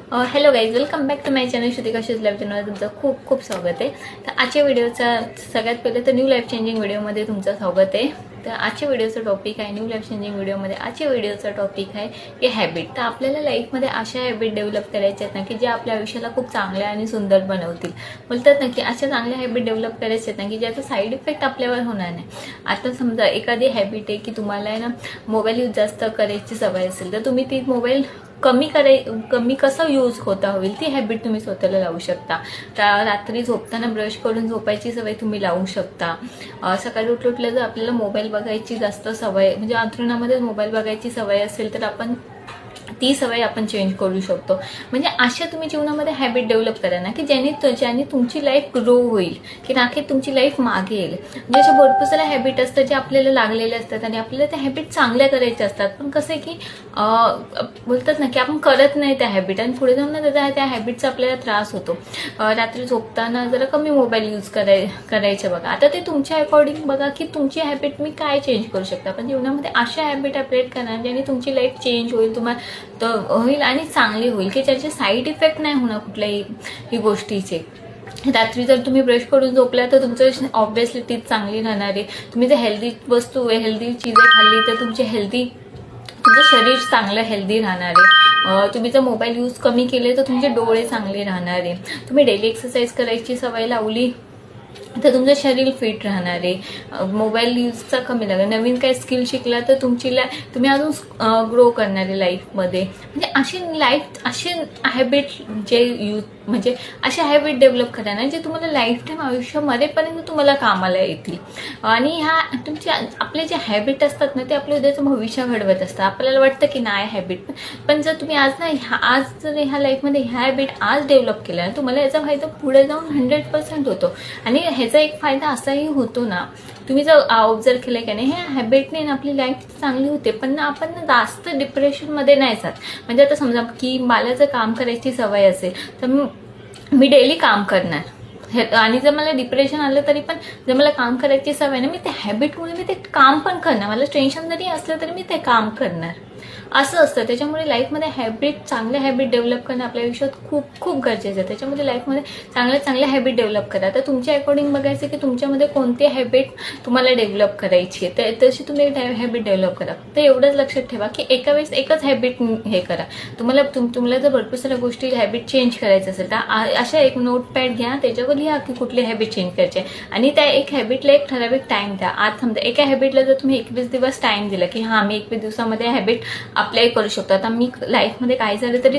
Hello guys, welcome back to my channel Shrutika she's life channel तुमचं खूप खूप स्वागत आहे। तर आजच्या व्हिडिओचा सगळ्यात पहिले तर न्यू लाईफ चेंजिंग व्हिडिओमध्ये तुमचं स्वागत आहे। तर आजच्या व्हिडिओचा टॉपिक आहे न्यू लाईफ चेंजिंग व्हिडिओमध्ये आजच्या व्हिडिओचा टॉपिक आहे की हॅबिट। तर आपल्याला लाईफमध्ये अशा हॅबिट डेव्हलप करायच्या आहेत ना की जे आपल्या आयुष्याला खूप चांगल्या आणि सुंदर बनवतील। बोलतात ना की अशा चांगल्या हॅबिट डेव्हलप करायच्या आहेत ना की ज्याचा साईड इफेक्ट आपल्यावर होणार नाही। आता समजा एखादी हॅबिट आहे की तुम्हाला आहे ना मोबाईल यूज जास्त करायची सवय असेल तर तुम्ही ती मोबाईल कमी कसं यूज होता होईल ती हॅबिट तुम्ही स्वतःला लावू शकता। रात्री झोपताना ब्रश करून झोपायची सवय तुम्ही लावू शकता। सकाळी उठल्या जर आपल्याला मोबाईल बघायची जास्त सवय म्हणजे अंथरुणामध्ये मोबाईल बघायची सवय असेल तर आपण ती सवय आपण चेंज करू शकतो। म्हणजे अशा तुम्ही जीवनामध्ये हॅबिट डेव्हलप करा ना की ज्याने तुमची लाईफ ग्रो होईल की ना की तुमची लाईफ मागे येईल। म्हणजे अशा भरपूर साऱ्या हॅबिट असतात जे आपल्याला लागलेले असतात आणि आपल्याला त्या हॅबिट चांगल्या करायच्या असतात, पण कसं आहे की बोलतात ना की आपण करत नाही त्या हॅबिट आणि पुढे जाऊन ना त्या हॅबिटचा आपल्याला त्रास होतो। रात्री झोपताना जरा कमी मोबाईल यूज करायचे बघा। आता ते तुमच्या अकॉर्डिंग बघा की तुमची हॅबिट मी काय चेंज करू शकता, पण जीवनामध्ये अशा हॅबिट अपडेट करा ज्याने तुमची लाईफ चेंज होईल, तुम्हाला होईल आणि चांगली होईल की ज्याचे साईड इफेक्ट नाही होणार कुठल्याही गोष्टीचे। रात्री जर तुम्ही ब्रश करून झोपला तर तुमचं ऑब्व्हियसली टीथ चांगली राहणार आहे। तुम्ही जर हेल्दी वस्तू हेल्दी चीजें खाल्ली तर तुमचं शरीर चांगलं हेल्दी राहणार आहे। तुम्ही जर मोबाईल यूज कमी केले तर तुमचे डोळे चांगले राहणार आहे। तुम्ही डेली एक्सरसाइज करायची सवय लावली तर तुमचं शरीर फिट राहणार आहे। मोबाईल यूजचा कमी लागेल। नवीन काही स्किल शिकला तर तुम्ही अजून ग्रो करणार आहे लाईफमध्ये। म्हणजे असे हॅबिट म्हणजे असे हॅबिट डेव्हलप करा ना जे तुम्हाला लाईफ टाईम आयुष्यामध्येपर्यंत तुम्हाला कामाला येतील। आणि आपले जे हॅबिट असतात ना ते आपल्या उद्याचं भविष्य घडवत असतात। आपल्याला वाटतं की नाही हॅबिट, पण जर तुम्ही आज जर ह्या लाईफमध्ये ह्या हॅबिट आज डेव्हलप केल्या ना तुम्हाला याचा फायदा पुढे जाऊन 100% होतो। आणि ह्याचा एक फायदा असाही होतो ना, तुम्ही जर ऑब्झर्व केलं की नाही ह्या हॅबिटने ना आपली लाईफ चांगली होते, पण आपण जास्त डिप्रेशनमध्ये नाही जात। म्हणजे आता समजा की मला जर काम करायची सवय असेल तर मी डेली काम करणार आणि जर मला डिप्रेशन आलं तरी पण जर मला काम करायची सवय ना मी त्या हॅबिटमुळे मी ते काम पण करणार। मला टेन्शन जरी असलं तरी मी ते काम करणार असं असतं। त्याच्यामुळे लाईफमध्ये चांगल्या हॅबिट डेव्हलप करणं आपल्या आयुष्यात खूप खूप गरजेचं आहे। त्याच्यामध्ये लाईफमध्ये चांगल्या हॅबिट डेव्हलप करा। तर तुमच्या अकॉर्डिंग बघायचं की तुमच्यामध्ये कोणती हॅबिट तुम्हाला डेव्हलप करायची आहे तशी तुम्ही हॅबिट डेव्हलप करा। तर एवढंच लक्षात ठेवा की एका वेळेस एकच हॅबिट हे करा। तुम्हाला जर भरपूर साऱ्या गोष्टी हॅबिट चेंज करायचं असेल तर अशा एक नोटपॅड घ्या, त्याच्यावर लिहा की कुठली हॅबिट चेंज करायची आणि त्या एक हॅबिटला एक ठराविक टाइम द्या। आज समजा एका हॅबिटला जर तुम्ही 21 दिवस टाइम दिला की मी 21 दिवसामध्ये हॅबिट अप्लाय करू शकतो। आता मी लाईफमध्ये काय झालं तरी